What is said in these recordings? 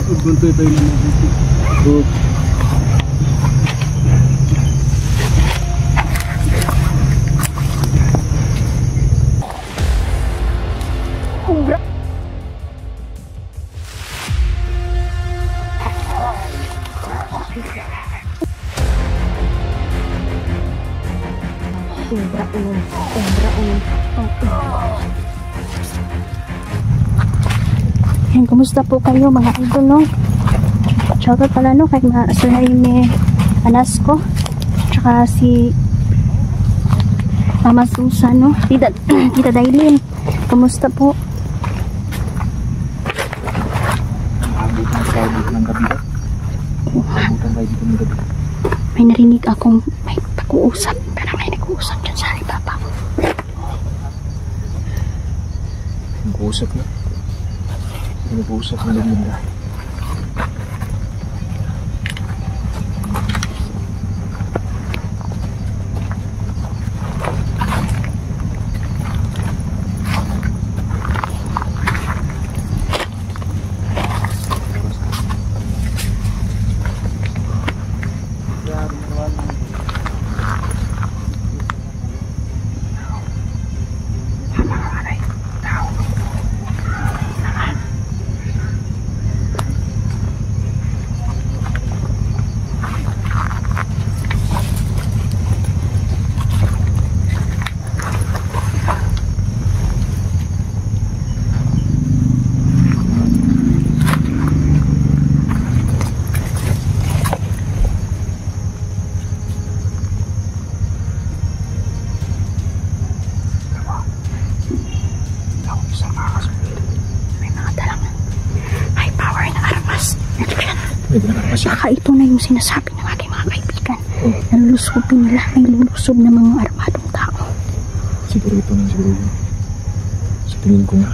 Magbantay tayo ng mabuti. Sobra. Yan, kumusta po kayo mga idol, no? Shoutout pala, no, kay Sir Jaime Anasco, tsaka si Mama Susan, no? Tita Dailin, kumusta po? May narinig akong may pag-uusap, pero may nag-uusap dyan sa Alibaba. Nag-uusap na? Nag-uusap na lang nila. Baka ito na yung sinasabi ng aking mga kaibigan. Nalulusubin nila, may lulusob na mga armadong tao. Siguro ito na, siguro. Sa tingin ko nga.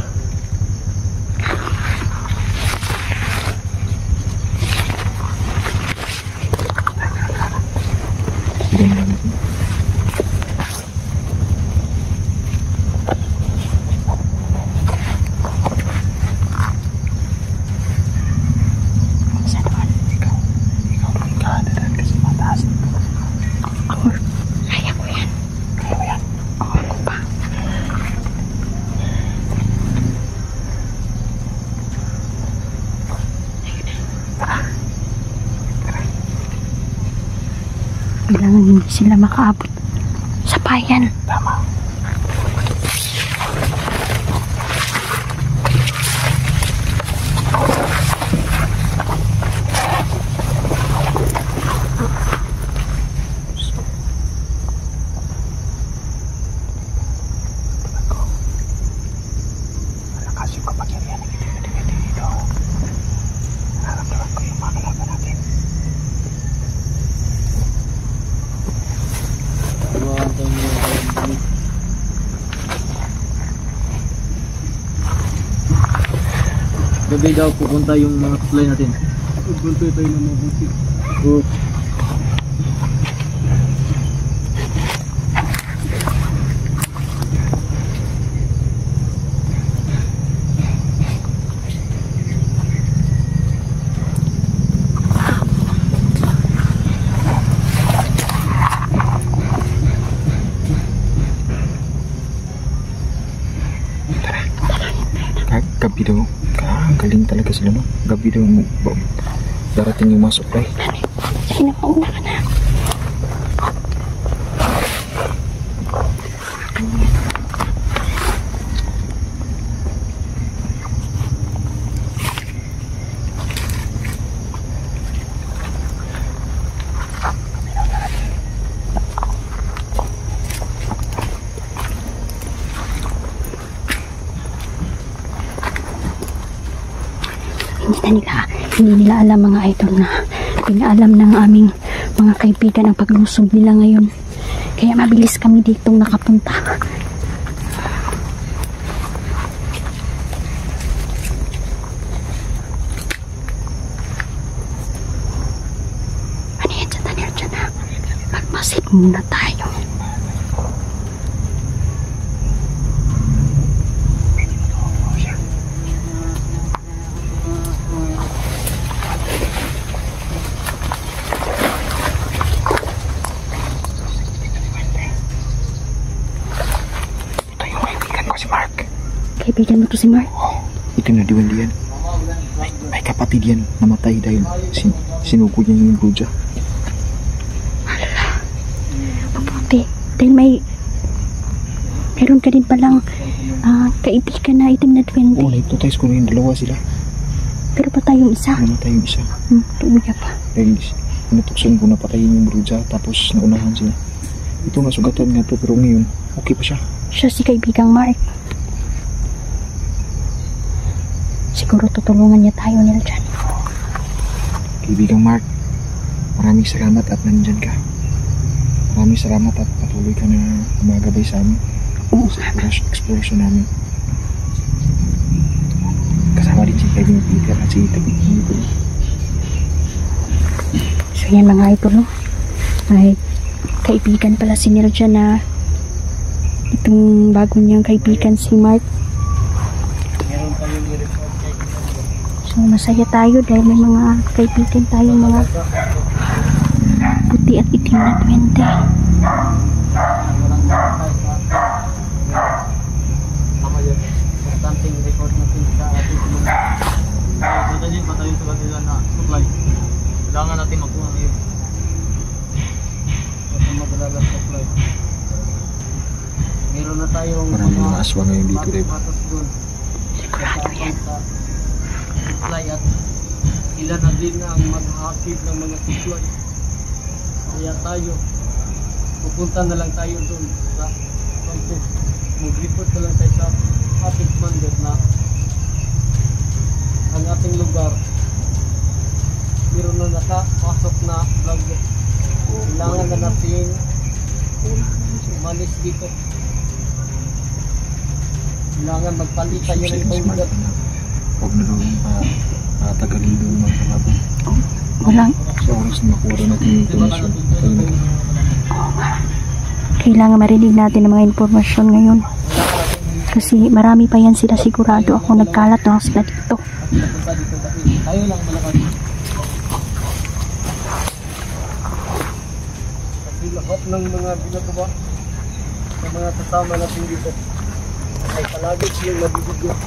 Kailangan hindi sila makaabot sa bayan. Tama. Malakas yung kapangyarihan ng ito dito. Nararamdaman ko yung mga kalaban natin. Gabi daw pupunta yung mga supply natin. Magbantay tayo ng mabuti. Gabi daw, galing talaga sila, no? Gabi daw darating yung mga supply. Sige na, mauna ka na. Hindi nila alam mga idol na pinaalam ng aming mga kaibigan ang paglusob nila ngayon. Kaya mabilis kami ditong nakapunta. Ano yan dyan na? Magmasid muna tayo. Kaibigan mo to si Mark? Ito na diwan diyan. May kapatid yan namatay dahil sinuko niya yung bruja. Mabuti. Dahil meron ka din palang kaibigan na itim na Oo, duwende. naipnotize ko na yung dalawa sila. Pero patay yung isa. Namatay yung isa. Tumiga pa. Dahil pinutuksan ko na patayin yung bruja tapos naunahan sila. Ito nga sugatan nga to pero ngayon okay pa siya. Siya si kaibigang Mark. Siguro tutulungan niya tayo nila dyan. Kaibigang Mark, maraming salamat at nandyan ka. Maraming salamat at patuloy ka na gumagabay sa amin sa exploration namin. Kasama din si Kevin Peter at si David Peter. So yan mga idol, no? May kaibigan pala si Nilja na itong bago niyang kaibigan si Mark. So masaya tayo dahil may mga kaibigan tayong mga puti at itim na duwende. Something record natin sa ating mga patayin sa kanila na supply. Kailangan natin makuha ngayon. Para magalala supply. Meron na tayong Maraming mga aswa ngayon dito, diba? patas doon. Sa supply at sila na din ang maghahakip ng mga supply. Kaya tayo, pupunta na lang tayo doon sa kampo. Mag-report na lang tayo sa ating commander na ang ating lugar meron na nakapasok na vlogger. Kailangan na natin umalis dito. Kailangan magpalitan nyo ng lugar. Huwag na doon tagalin doon mga kalaban. Walang, Sa oras na makuha rin natin yung informasyon. Tayo na. kailangan marinig natin ang mga impormasyon ngayon. Kasi marami pa yan sila, sigurado ako nagkalat na sila dito. Punta dito kasi tayo lang malakas. Kasi lahat ng mga ginagawa ng mga kasama natin dito ay palagi silang nabibigyan.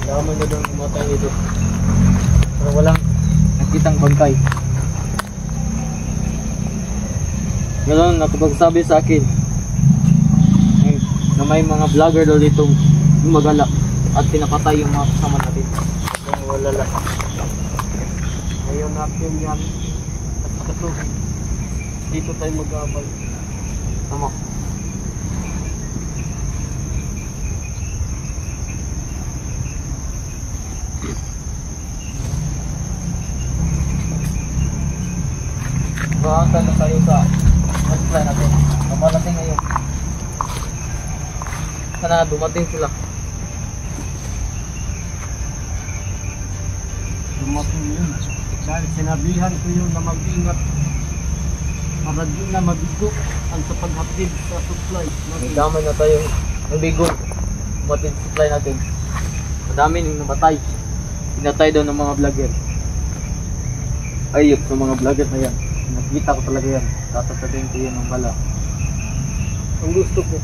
Kailangan na doon umatay dito. Pero walang nakitang bangkay. Ngayon, nakapagsabi sa akin na may mga vlogger daw dito gumagala at pinapatay yung mga kasama natin. Yung wala lang. Ngayon natin yan at kasuhin. Dito tayo mag-aabay. Tama. Bahatan na tayo sa supply natin. Mamalating ngayon. Sana dumating sila. Dumating yun. Dahil sinabihan ko yun na mag-ingat para di na mabigo ang sa paghatid sa supply. Nagdamay na tayo ng bigo. Dumating sa supply natin. Madami nang namatay. Pinatay daw ng mga vlogger. Ayop ng mga vlogger na yan. Nakita ko talaga yan. Tatasabihin ko yan ng bala. Ang gusto ko,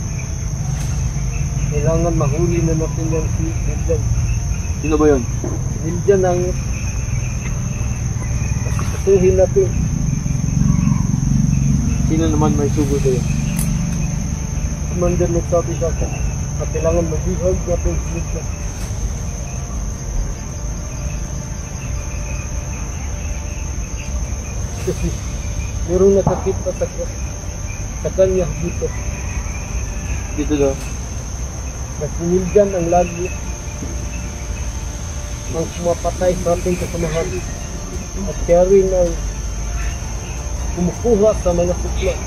kailangan mahuli na natin yan si Niljan. Sino ba yun? Si Niljan ang kasuhin natin. Sino naman may sugo sa'yo? Commander nagsabi sa akin na kailangan mag-ihag natin si Niljan. Kasi merong nakakita sa kanya dito. Dito daw? Na si Niljan ang lagi ang pumapatay sa ating kasamahan at siya rin ang kumukuha sa mga supply.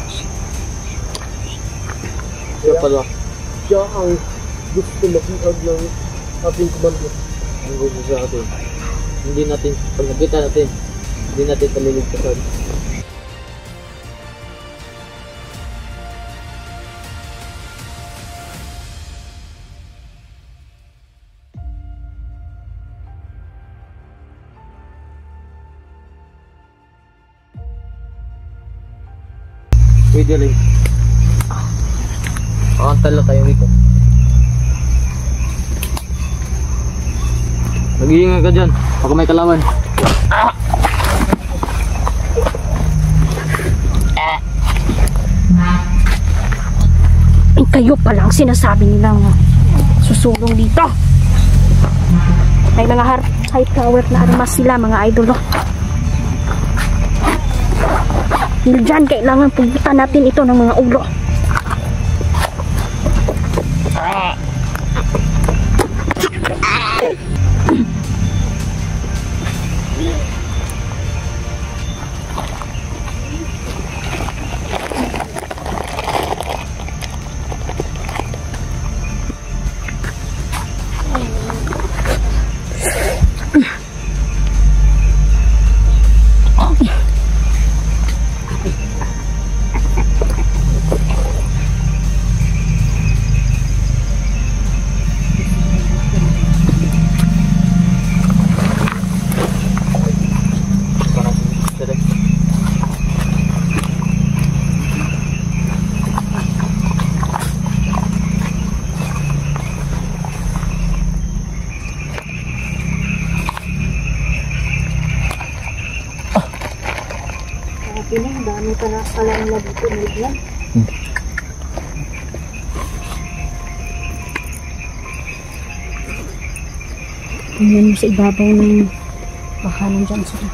Siya pala. Siya ang gusto mag-ihag ng ating komando. Ang gusto sa atin. Hindi natin, pag nakita natin, hindi natin paliligtasan. Pwede rin. Pakantal na tayo dito. Nag-iingay ka dyan. Baka may kalaban. Kayo pa lang sinasabi nilang susulong dito. May mga high power na armas sila, mga idolo. Diyan, kailangan pugutan natin ito ng mga ulo. Dami pa na pala nila dito nila. Tingnan mo sa ibabaw ng baka nandyan sila.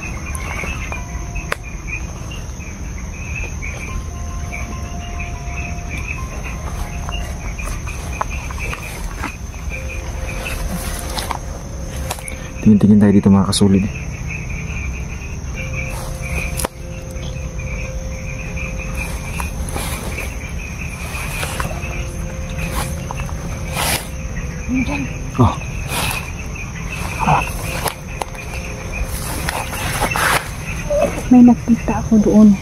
Tingin-tingin tayo dito mga kasulid. Oh. May nakita ako doon.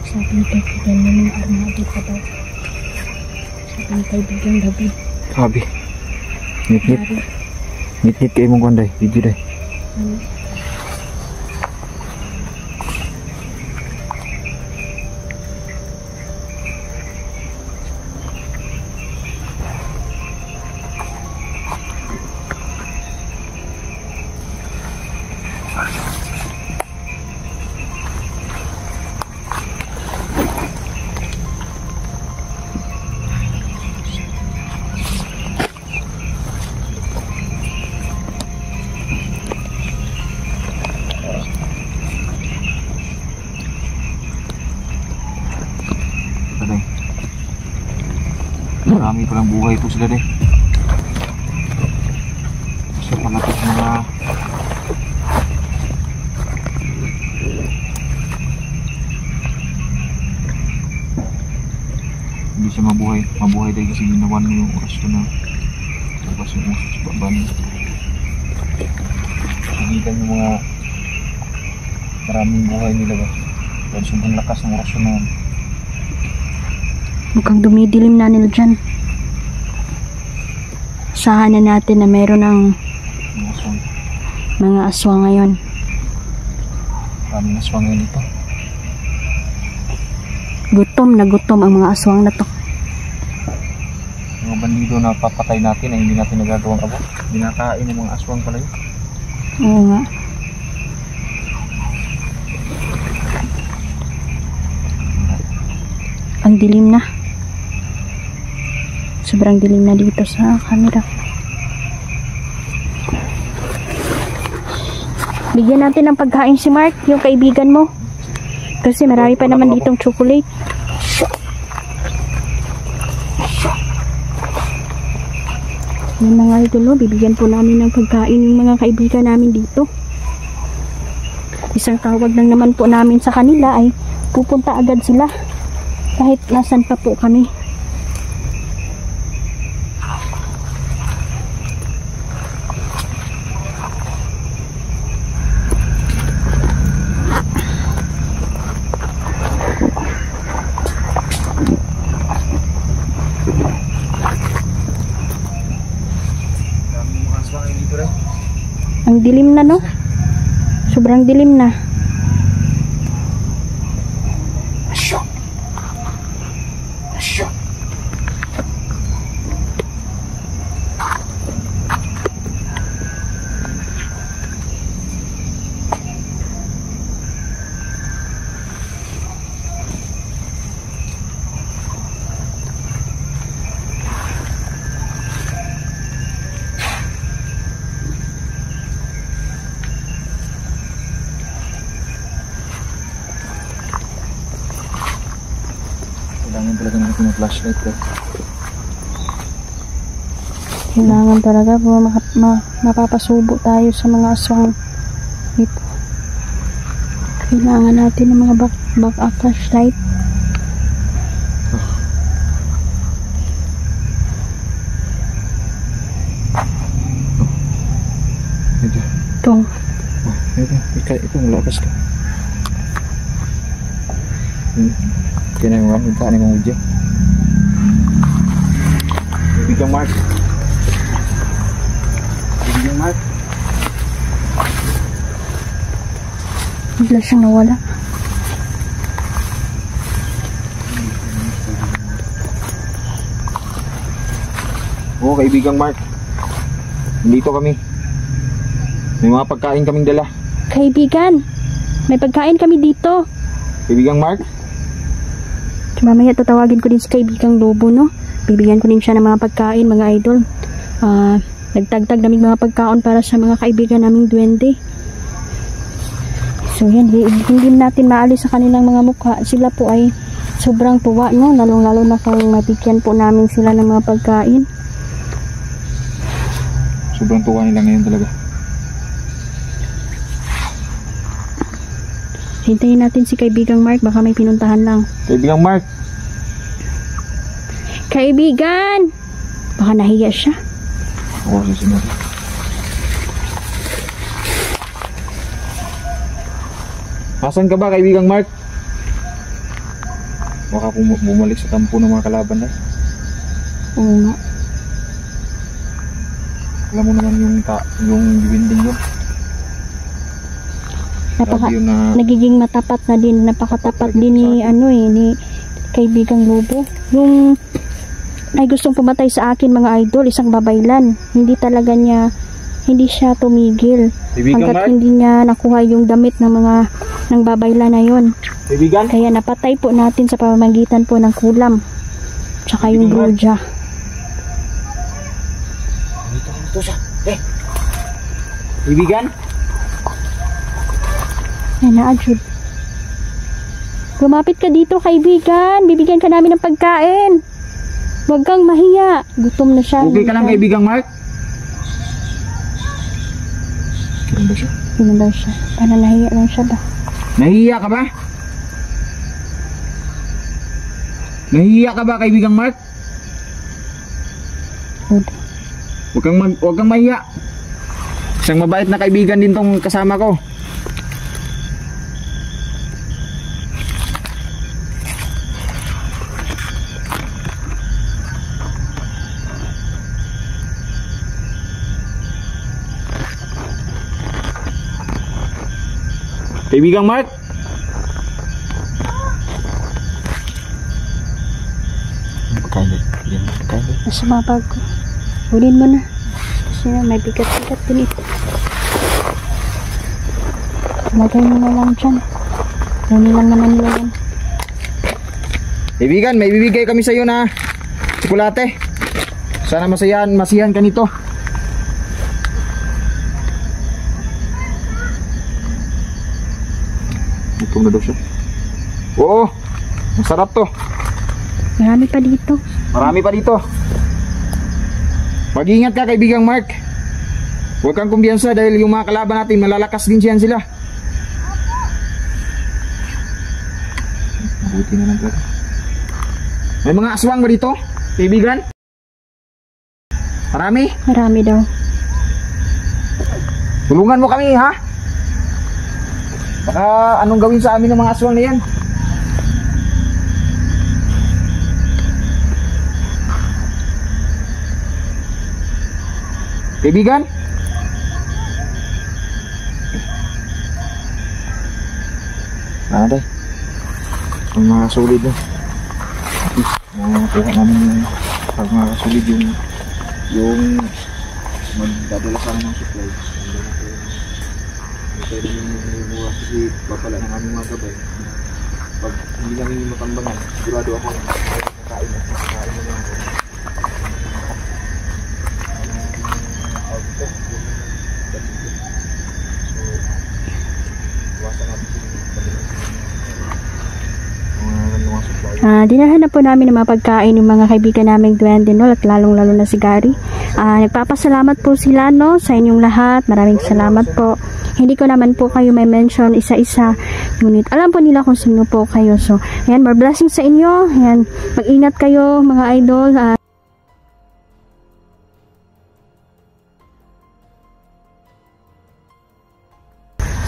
Sabi ni kaibigan mo yung armado pa daw. Sabi ni kaibigan David. Sabi. Nit-nit. Nit-nit kayo mong konday. Video day. Marami palang buhay po sila din. So palapit mga hindi siya mabuhay dahil kasi ginawan mo yung oras ko na labas yung uso sa baban. Nakikita yung mga maraming buhay nila ba dahil sobrang lakas ng orasyon na Mukhang dumidilim na nila dyan. Asahan na natin na meron ng mga aswang ngayon. Maraming aswang ngayon dito. Gutom na gutom ang mga aswang na to. Mga bandido na papatay natin ay hindi natin nagagawang abo. Binakain ng mga aswang pala yun. Oo nga. Ang dilim na. Sobrang dilim na dito sa camera. Bigyan natin ng pagkain si Mark, yung kaibigan mo. Kasi marami pa naman ditong chocolate. Yan mga idol, bibigyan po namin ng pagkain yung mga kaibigan namin dito. Isang tawag lang naman po namin sa kanila ay pupunta agad sila. Kahit nasan pa po kami. Ang dilim na, no? Sobrang dilim na. natin ng flashlight ko. Kailangan talaga po mapapasubo tayo sa mga aswang dito. Kailangan natin ng mga back-up flashlight. Ito. Ito. Ito, malakas ka. Kinawa, minta ni mong udya. Bigang Mark. Bigang Mark. Bigla siyang nawala. Oo, kaibigang Mark. Nandito kami. May mga pagkain kaming dala. Kaibigan, may pagkain kami dito. Kaibigang Mark? Mamaya tatawagin ko din si kaibigang Lobo, no? Bibigyan ko din siya ng mga pagkain, mga idol. Nagtagtag naming mga pagkaon para sa mga kaibigan naming duwende. So yan, hindi natin maalis sa kanilang mga mukha. Sila po ay sobrang tuwa, no? Lalong-lalo na kung mabigyan po namin sila ng mga pagkain. Sobrang tuwa nila ngayon talaga. Hintayin natin si kaibigang Mark, baka may pinuntahan lang. Kaibigang Mark! Kaibigan! Baka nahiya siya. Oo, susunod. Nasaan ka ba, kaibigang Mark? Baka bumalik sa kampo ng mga kalaban na. Oo nga. Alam mo naman yung winding yun. Nagiging matapat na din, napakatapat din ni ni kaibigang Lobo. Yung ay gustong pumatay sa akin, mga idol, isang babaylan. Hindi siya tumigil. Hanggat hindi niya nakuha yung damit ng babaylan na yon. Kaya napatay po natin sa pamamagitan po ng kulam. Tsaka yung broja. Ito siya. Kaibigan? Ay, naajud. Lumapit ka dito, kaibigan. Bibigyan ka namin ng pagkain. Huwag kang mahiya. Gutom na siya. Okay ka lang, kaibigang Mark? Kailan ba siya? Kailan ba siya? Parang nahiya lang siya ba? Nahiya ka ba? Nahiya ka ba, kaibigang Mark? Huwag kang mahiya. Isang mabait na kaibigan din tong kasama ko. Kaibigang Mark? Pagkain. Nasa mga bag ko. Hulin mo na. Kasi may bigat-bigat din ito. Lagay mo na lang dyan. Kunin lang naman nila yan. Kaibigan, may bibigay kami sa iyo na tsokolate. Sana masiyahan ka nito. Gutom na daw siya. Oo, masarap to. Marami pa dito. Marami pa dito. Mag-ingat ka, kaibigang Mark. Huwag kang kumpiyansa dahil yung mga kalaban natin malalakas din sila. Mabuti na lang talaga. May mga aswang ba dito, kaibigan? Marami? Marami daw. Tulungan mo kami, ha? Baka anong gawin sa amin ng mga aswang na yan? Kaibigan? Tay. Ang mga solid na. Kuha namin yung pag mga solid yung magdadala sa amin ng supply. Pwede namin mura kasi papala ng aming mga gabay. Pag hindi namin matambangan, sigurado ako na kakain na lang. Iwasan natin mga supply. Dinahan na po namin ng mga pagkain yung mga kaibigan naming duwende, no, at lalong-lalo na si Gary. Nagpapasalamat po sila, no, sa inyong lahat. Maraming salamat po. Hindi ko naman po kayo may mention isa-isa, ngunit alam po nila kung sino po kayo. So, ayan, more blessings sa inyo. Ayan, mag-ingat kayo mga idol.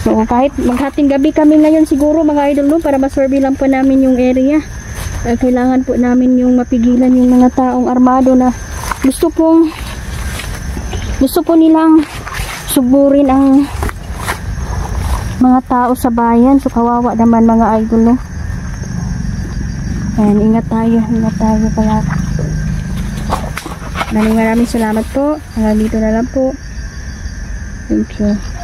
So, kahit maghating gabi kami ngayon siguro mga idol, no, para masurvey lang po namin yung area. Kailangan po namin yung mapigilan yung mga taong armado na gusto po nilang suburin ang mga tao sa bayan. So, kawawa naman mga idol, no. Ayan, ingat tayo kaya. Maraming salamat po. Hanggang dito na lang po. Thank you.